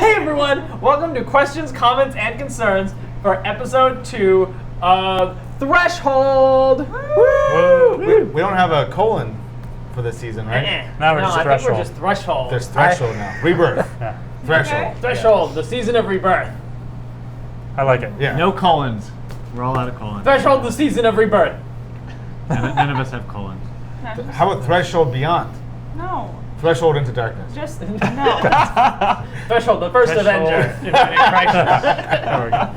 Hey everyone, welcome to Questions, Comments, and Concerns for episode 2 of Threshold. Woo! We don't have a colon for this season, right? Now we're just I Threshold. think we're just Threshold. There's Threshold now. Rebirth. Yeah. Threshold. Okay. Threshold, the season of rebirth. I like it. Yeah. No colons. We're all out of colons. Threshold, the season of rebirth. None of us have colons. How about Threshold Beyond? No. Threshold into Darkness. Just no. Threshold, the first Threshold. Avenger. Infinite Crisis. There we go.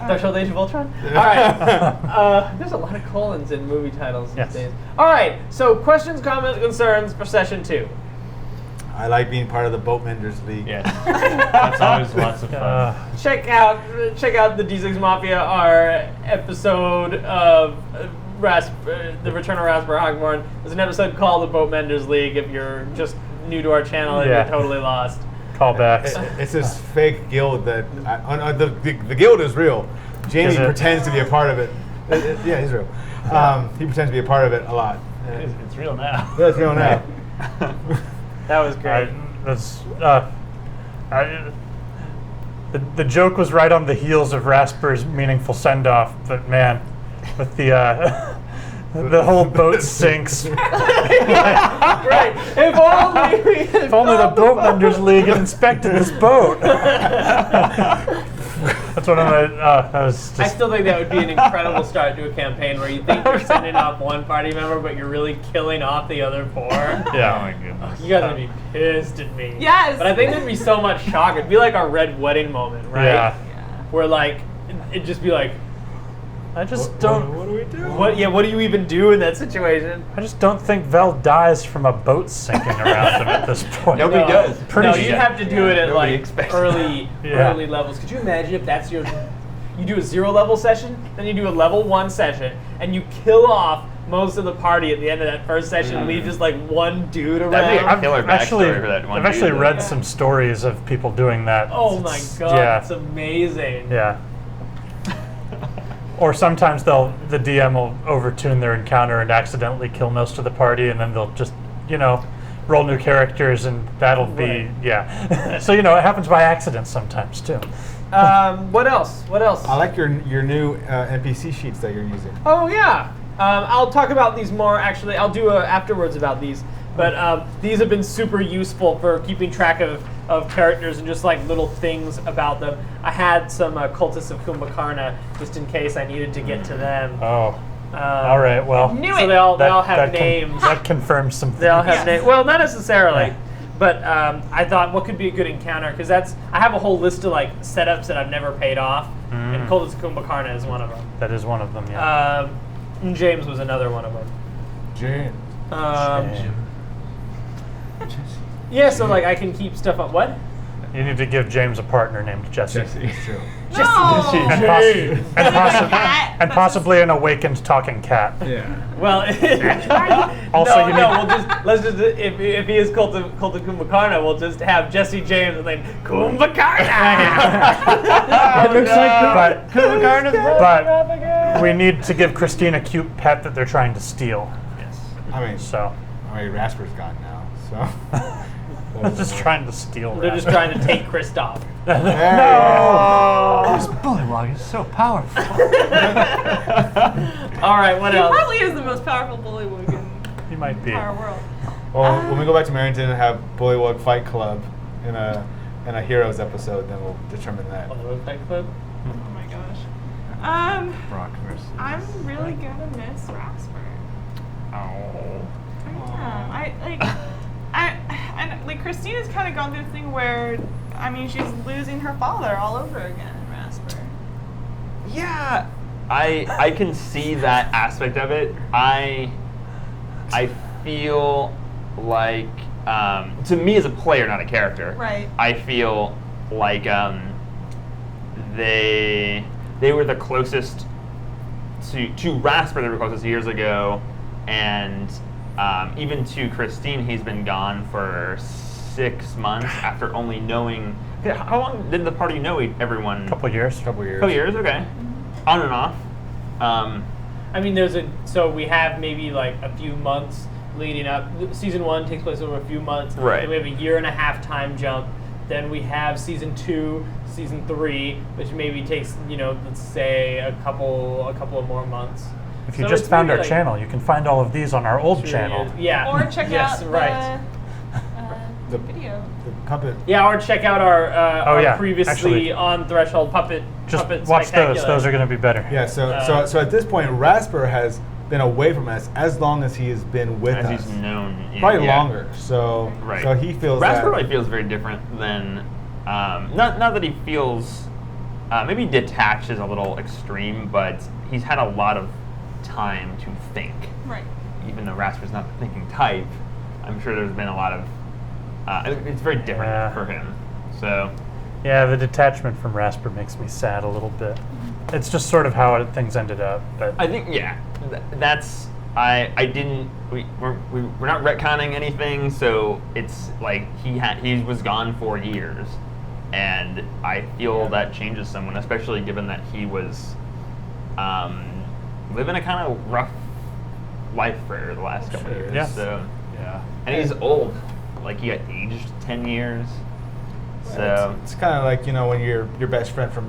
Threshold, Age of Ultron. All right. There's a lot of colons in movie titles these Yes. days. All right. So, questions, comments, concerns for session 2. I like being part of the Boatmenders League. Yeah. That's always lots of fun. Check out the D6 Mafia, our episode of the Return of Rasper Hogborn. There's an episode called the Boatmenders League. If you're just new to our channel and Yeah. you're totally lost. Callbacks. It's this fake guild that the guild is real. Jamie Is it? pretends to be a part of it. Yeah, he's real. He pretends to be a part of it a lot. It's real now. Yeah, it's real now. That was great. The joke was right on the heels of Rasper's meaningful send-off, but man, with the whole boat sinks. Right. If only we had If only the Boatmenders League had inspected this boat. That's one of my. That was I just. still think that would be an incredible start to a campaign where you think you're sending off one party member, but you're really killing off the other 4. Yeah. Oh my goodness. You guys would be pissed at me. Yes. But I think there'd be so much shock. It'd be like our red wedding moment, right? Yeah. Where like it'd just be like, I just don't. What do we do? what do you even do in that situation? I just don't think Vel dies from a boat sinking around him at this point. Nobody does. Pretty no, sure. you'd have to do it at Nobody like expects early Yeah. early levels. Could you imagine if that's you do a 0 level session, then you do a level 1 session, and you kill off most of the party at the end of that first session, and leave just like one dude around. That'd be a killer actually, backstory for that one I've actually dude, read though. some stories of people doing that. Oh my It's- god, Yeah. it's amazing. Yeah. Or sometimes the DM will overtune their encounter and accidentally kill most of the party, and then they'll just, roll new characters, and that'll be, yeah. So, it happens by accident sometimes, too. What else? What else? I like your new NPC sheets that you're using. Oh yeah, I'll talk about these more. Actually, I'll do afterwards about these. But these have been super useful for keeping track of characters and just like little things about them. I had some cultists of Kumbhakarna just in case I needed to get to them. Oh. All right, well. Knew So it. they all have names. That confirms some They all have Yes. names. Well, not necessarily. Yeah. But I thought, what could be a good encounter? Because I have a whole list of like setups that I've never paid off, and Cultists of Kumbhakarna is one of them. That is one of them, yeah. And James was another one of them. James. Yeah, so like I can keep stuff up. What? You need to give James a partner named Jesse. It's true. No. And possibly an awakened talking cat. Yeah. Well, Also, no, you no. need- Let's just if he is cult of Kumbhakarna, we'll just have Jesse James and then Kumbhakarna. It looks like Kumbhakarna's but we need to give Christine a cute pet that they're trying to steal. Yes. I mean, So, Rasper's gone now, so. they're just trying to steal They're just Rasper. trying to take Kristoff. This bullywog is so powerful. All right, what He else? probably is the most powerful bullywug in He might the be. entire world. Well, when we go back to Marrington and have Bullywug Fight Club in a Heroes episode, then we'll determine that. On the road fight club? Oh my gosh. Brock versus. I'm really gonna miss Rasper. Oh. Like Christina's kind of gone through a thing where, she's losing her father all over again in Rasper. Yeah, I can see that aspect of it. I feel like to me as a player, not a character. Right. I feel like they were the closest to Rasper. They were closest years ago, and even to Christine, he's been gone for 6 months after only knowing. How long did the party know everyone? Couple years. Couple years. Couple years, okay. On and off. I mean, so we have maybe like a few months leading up. Season 1 takes place over a few months. Right. And we have a 1.5 year time jump Then we have season 2, season 3, which maybe takes, let's say a couple of more months. If you So just it's found maybe our channel, you can find all of these on our old channel. Yeah. Or check yes, out right. the video. The puppet. Yeah, or check out our, our previously actually, on Threshold puppet. Just puppet watch those. Spectacular. Those are going to be better. Yeah. So at this point, Rasper has been away from us as long as he has been with As us. he's known. Probably yeah. longer. So Right. so he feels Rasper that. probably feels very different than not that he feels maybe detached is a little extreme, but he's had a lot of time to think. Right. Even though Rasper's not the thinking type, I'm sure there's been a lot of it's very different Yeah. for him. So Yeah, the detachment from Rasper makes me sad a little bit. It's just sort of how things ended up. But I think that's I didn't we're not retconning anything, so it's like he was gone for years, and I feel that changes someone, especially given that he was living a kind of rough life for the last couple of years. Yeah. So Yeah. and he's old, like he got aged 10 years. So It's kind of like when you're your best friend from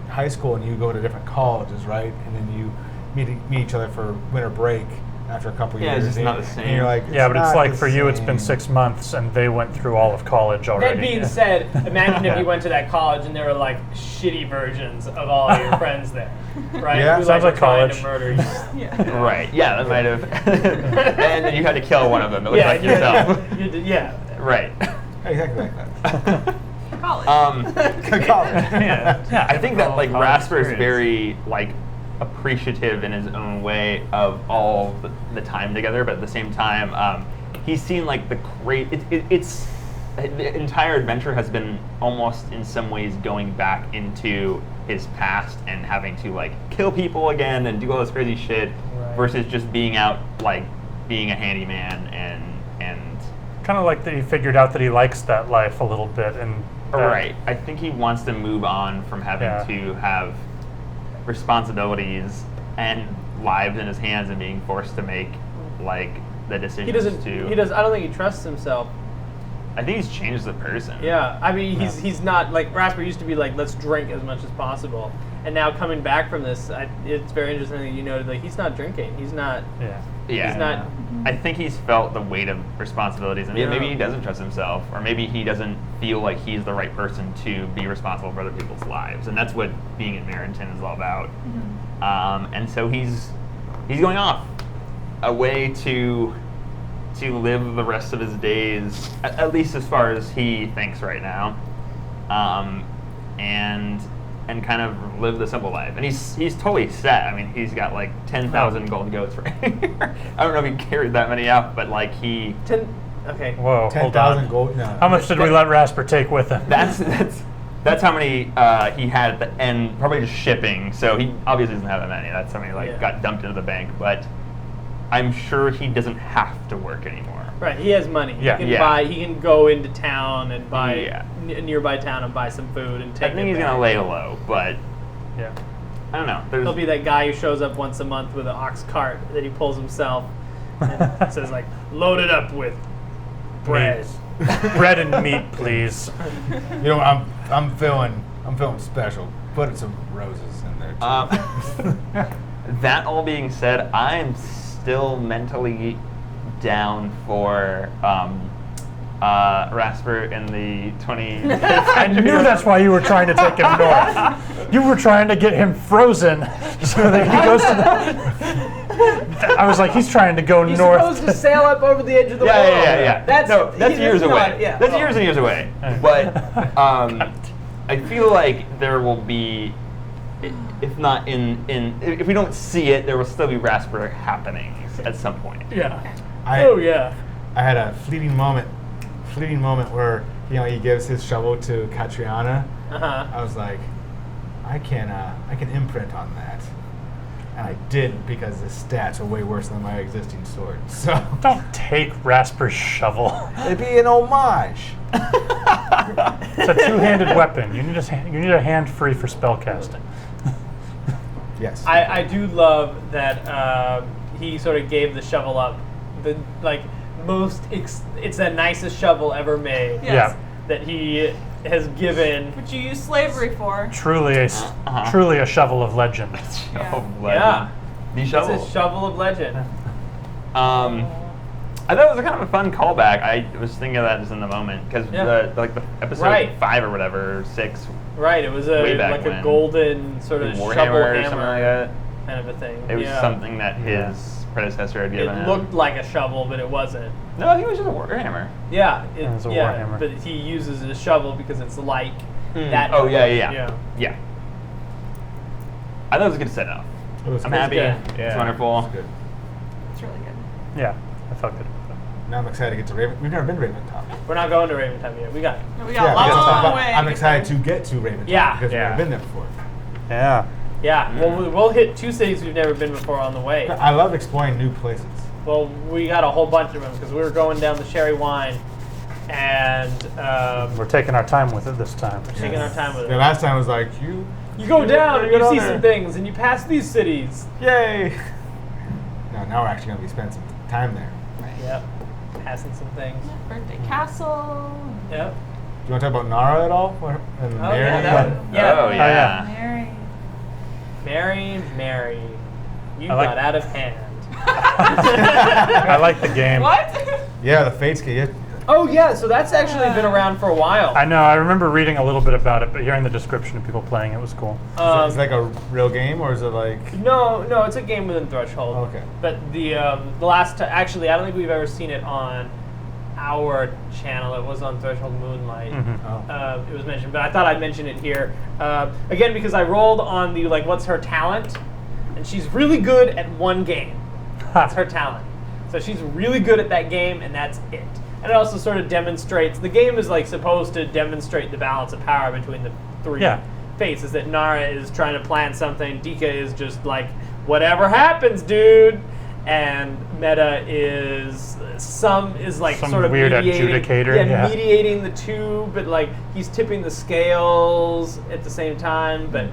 high school and you go to different colleges, right? And then you meet each other for winter break after a couple Yeah, years. it's just not the and same. you're like, yeah, but it's not like the for you, it's been same. 6 months, and they went through all of college already. That being said, imagine if Yeah. you went to that college and there were like shitty versions of all of your friends there, right? Yeah. Who, Sounds were like trying college. to murder you. Yeah. right, yeah, that might have. And then you had to kill one of them. It looked like yourself. You did, yeah. Right. Exactly like that. College. College. Yeah. I think that like College Rasper is experience. very like appreciative in his own way of all the time together, but at the same time, he's seen like the it's the entire adventure has been almost in some ways going back into his past and having to like kill people again and do all this crazy shit Right. versus just being out like being a handyman and Kind of like that he figured out that he likes that life a little bit, and right. I think he wants to move on from having Yeah. to have responsibilities and lives in his hands and being forced to make like the decisions He doesn't. to. He does. I don't think he trusts himself. I think he's changed as a person. Yeah, I mean, Yeah. he's not like Rasper used to be like, let's drink as much as possible, and now coming back from this, it's very interesting that you noted like he's not drinking. He's not. yeah. Yeah. He's not. I think he's felt the weight of responsibilities, and Yeah. maybe he doesn't trust himself, or maybe he doesn't feel like he's the right person to be responsible for other people's lives, and that's what being in Merrington is all about. And so he's going off away to live the rest of his days, at least as far as he thinks right now, and kind of live the simple life. And he's totally set. I mean, he's got like 10,000 gold goats right here. I don't know if he carried that many out, but like he. Okay. Whoa, hold 10,000 on. gold. No. How much did we let Rasper take with him? That's how many he had at the end, probably just shipping. So he obviously doesn't have that many. That's how many like got dumped into the bank. But I'm sure he doesn't have to work anymore. Right. He has money. Yeah. He can Yeah. buy. He can go into town and buy Yeah. a nearby town and buy some food and take. I think it he's back. gonna lay low, but Yeah. I don't know. He'll be that guy who shows up once a month with an ox cart that he pulls himself and says like, "Load it up with bread." Bread and meat, please. I'm feeling special. Put some roses in there too. That all being said, I'm still mentally down for Rasper in the 20. I knew that's why you were trying to take him north. You were trying to get him frozen so that he goes to the... I was like, he's trying to go He's north. supposed to sail up over the edge of the wall. Yeah. That's years away. Yeah. That's years and years away. But I feel like there will be, if not if we don't see it, there will still be Rasper happenings at some point. Yeah. I had a fleeting moment where he gives his shovel to Catriona. I was like, I can imprint on that, and I didn't because the stats are way worse than my existing sword. So Don't take Rasper's shovel. it'd be an homage. It's a two-handed weapon. You need a hand free for spellcasting. Yes. I do love that he sort of gave the shovel up. It's the nicest shovel ever made. Yes. That he has given. Which you use slavery for. Truly a shovel of legend. Yeah. Yeah. The shovel. It's a shovel of legend. I thought it was a kind of a fun callback. I was thinking of that just in the moment because the episode 5 or whatever, 6. Right, it was Way back like a when. golden sort of Warhammer shovel or hammer something like that. kind of a thing. It was something that his predecessor had given It him. looked like a shovel, but it wasn't. No, I think it was just a warhammer. Yeah, It was a warhammer. but he uses a shovel because it's like that. Oh yeah. I thought it was a good setup. I'm happy. good. It's wonderful. It's good. It's really good. Yeah, I felt good. Now I'm excited to get to Raven. We've never been to Raventop. We're not going to Raven Time yet. We got. No, we got a because long way. I'm excited to get to Raventop because we've Yeah. never been there before. Yeah. Yeah, well, we'll hit 2 cities we've never been before on the way. I love exploring new places. Well, we got a whole bunch of them because we were going down the Sherry Wine, and We're taking our time with it this time. taking our time with The it. last time was like, you You go down and you get see on some there. things, and you pass these cities. Yay! No, now we're actually going to be spending some time there. Yep, passing some things. Birthday castle. Yep. Do you want to talk about Nara at all? And Oh, Mary? yeah, that one. Yeah. Oh yeah. Mary. Mary, you I like- got out of hand. I like the game. What? Yeah, the Fates game. Oh yeah, so that's actually been around for a while. I know. I remember reading a little bit about it, but hearing the description of people playing it was cool. Is it like a real game or is it like... No, it's a game within Threshold. Okay. But the last actually, I don't think we've ever seen it on our channel. It was on Threshold Moonlight. Oh. It was mentioned, but I thought I'd mention it here again because I rolled on the what's her talent, and she's really good at one game. That's her talent. So she's really good at that game, and that's it. And it also sort of demonstrates the game is supposed to demonstrate the balance of power between the 3 fates. Is that Nara is trying to plan something, Dika is just like whatever happens, dude, and Meta is Some sort of weird mediating, adjudicator, mediating the two, but he's tipping the scales at the same time. But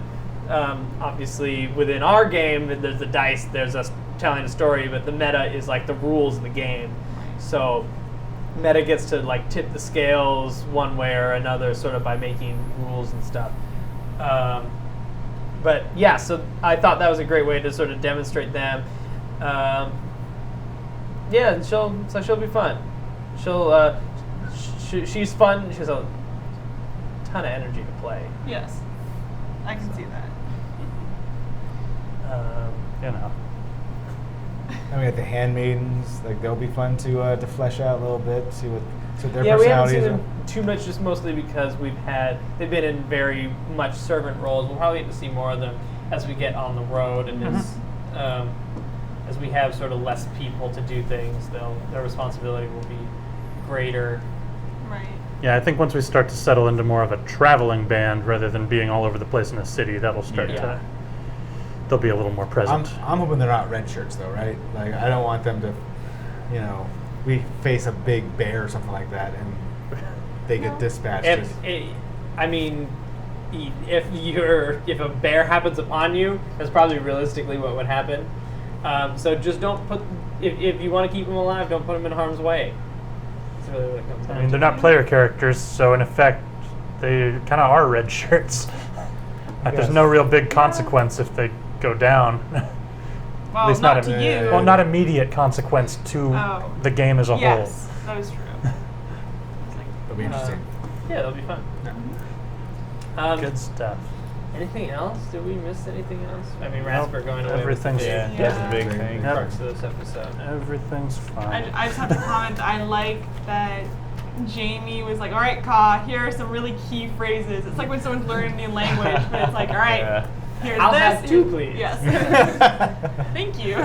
obviously within our game, there's the dice, there's us telling a story, but the meta is the rules of the game. So meta gets to tip the scales one way or another, sort of by making rules and stuff. But yeah, so I thought that was a great way to sort of demonstrate them. Yeah, and she'll be fun. She's fun. She has a ton of energy to play. Yes. I can see that. You know. And we got the handmaidens. They'll be fun to flesh out a little bit, see what their Yeah, we haven't personalities seen are. them too much, just mostly because they've been in very much servant roles. We'll probably get to see more of them as we get on the road and as we have sort of less people to do things. Their responsibility will be greater. Right. Yeah, I think once we start to settle into more of a traveling band rather than being all over the place in a city, that'll start to. They'll be a little more present. I'm hoping they're not red shirts though, right? I don't want them to, we face a big bear or something like that, and they get dispatched. If a bear happens upon you, that's probably realistically what would happen. So just don't put. If you want to keep them alive, don't put them in harm's way. That's really what it comes down to. they're not player characters, so in effect, they kind of are red shirts. There's no real big consequence if they go down. Well, At least not to you. Well, not immediate consequence to the game as a Yes, that is true. It'll be interesting. Yeah, that'll be fun. whole. Good stuff. Anything else? Did we miss anything else? I mean, Rasper going away. Everything's That's a big thing. Yep. Crux of this episode. Everything's fine. I just have to comment. I like that Jamie was like, "All right, Ka, here are some really key phrases." It's like when someone's learning a new language, but it's like, "All right, here's I'll this." have 2, please. Yes. Thank you.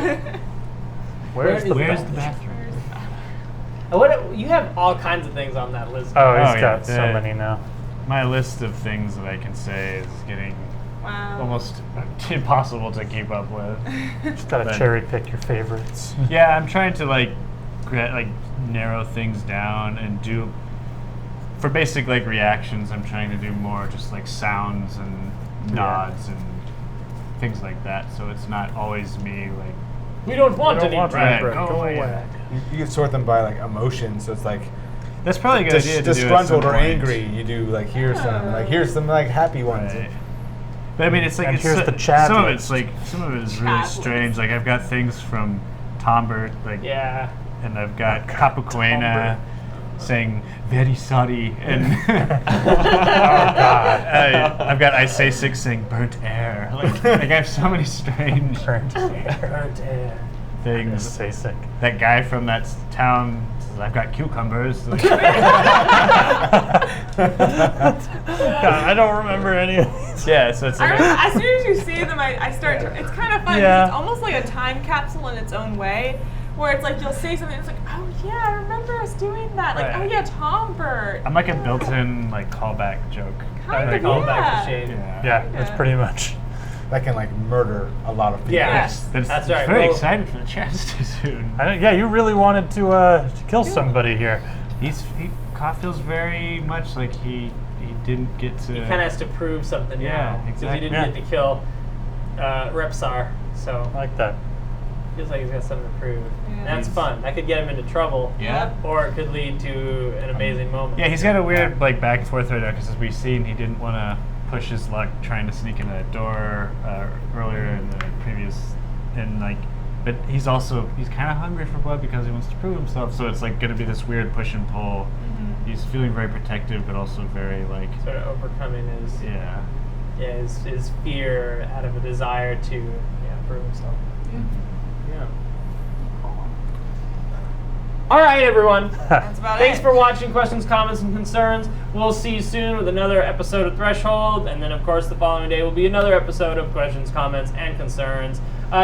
Where's the bathroom? You have all kinds of things on that list. Oh, he's Oh, got yeah. so Yeah. many now. My list of things that I can say is getting Wow. almost impossible to keep up with. Just gotta But- cherry pick your favorites. Yeah, I'm trying to narrow things down and do for basic reactions. I'm trying to do more just sounds and nods and things like that. So it's not always me We don't want You any don't want bread. bread. Go Go away. away. You can sort them by emotion, so it's That's probably a good idea to do at some disgruntled or point. angry, you do like here's some like happy ones. Right. But I mean, it's like And it's here's the Chad some of list. it's like some of it is really Chad strange. Like I've got things from Tombert, like Yeah. and I've got Capuquena saying very sorry, and I've got Isasik saying burnt air. Like I have so many strange Burnt air. things. Say sick. That guy from that town says, I've got cucumbers. Like, God, I don't remember any of these. yeah, so it's I like remember, as soon as you see them, I start to. It's kind of fun. 'Cause Yeah. It's almost like a time capsule in its own way, where it's like you'll say something. It's like, oh yeah, I remember us doing that. Like, Right. oh yeah, Tom Bird. I'm like a built-in like callback joke. Kind They of, call yeah. back the shade. Yeah, that's pretty much. That can like murder a lot of people. Yeah. Yes. That's right. Very Well- excited for the chance too soon. Yeah, you really wanted to kill somebody here. Koff feels very much like he didn't get to. He kind of has to prove something Yeah, now. Because he exactly. didn't get to kill Repsar. So I like that. feels like he's got something to prove. Yeah. And that's fun. That could get him into trouble. Yeah. Or it could lead to an amazing moment. Yeah, he's got a weird like back and forth right now because as we've seen, he didn't want to push his luck trying to sneak in a door earlier in the previous, and like, but he's kind of hungry for blood because he wants to prove himself. So it's like going to be this weird push and pull. He's feeling very protective, but also very like Sort of overcoming his his fear out of a desire to prove himself. Yeah. All right, everyone. That's about Thanks it. for watching Questions, Comments, and Concerns. We'll see you soon with another episode of Threshold, and then, of course, the following day will be another episode of Questions, Comments, and Concerns.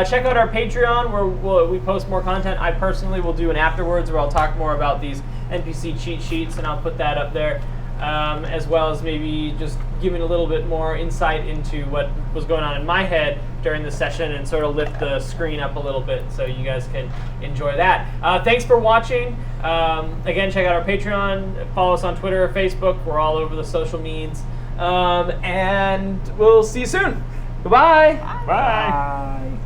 Check out our Patreon, where we post more content. I personally will do an afterwards where I'll talk more about these NPC cheat sheets, and I'll put that up there, as well as maybe just giving a little bit more insight into what was going on in my head during the session and sort of lift the screen up a little bit so you guys can enjoy that. Thanks for watching. Again, check out our Patreon. Follow us on Twitter or Facebook. We're all over the social medias. And we'll see you soon. Goodbye. bye.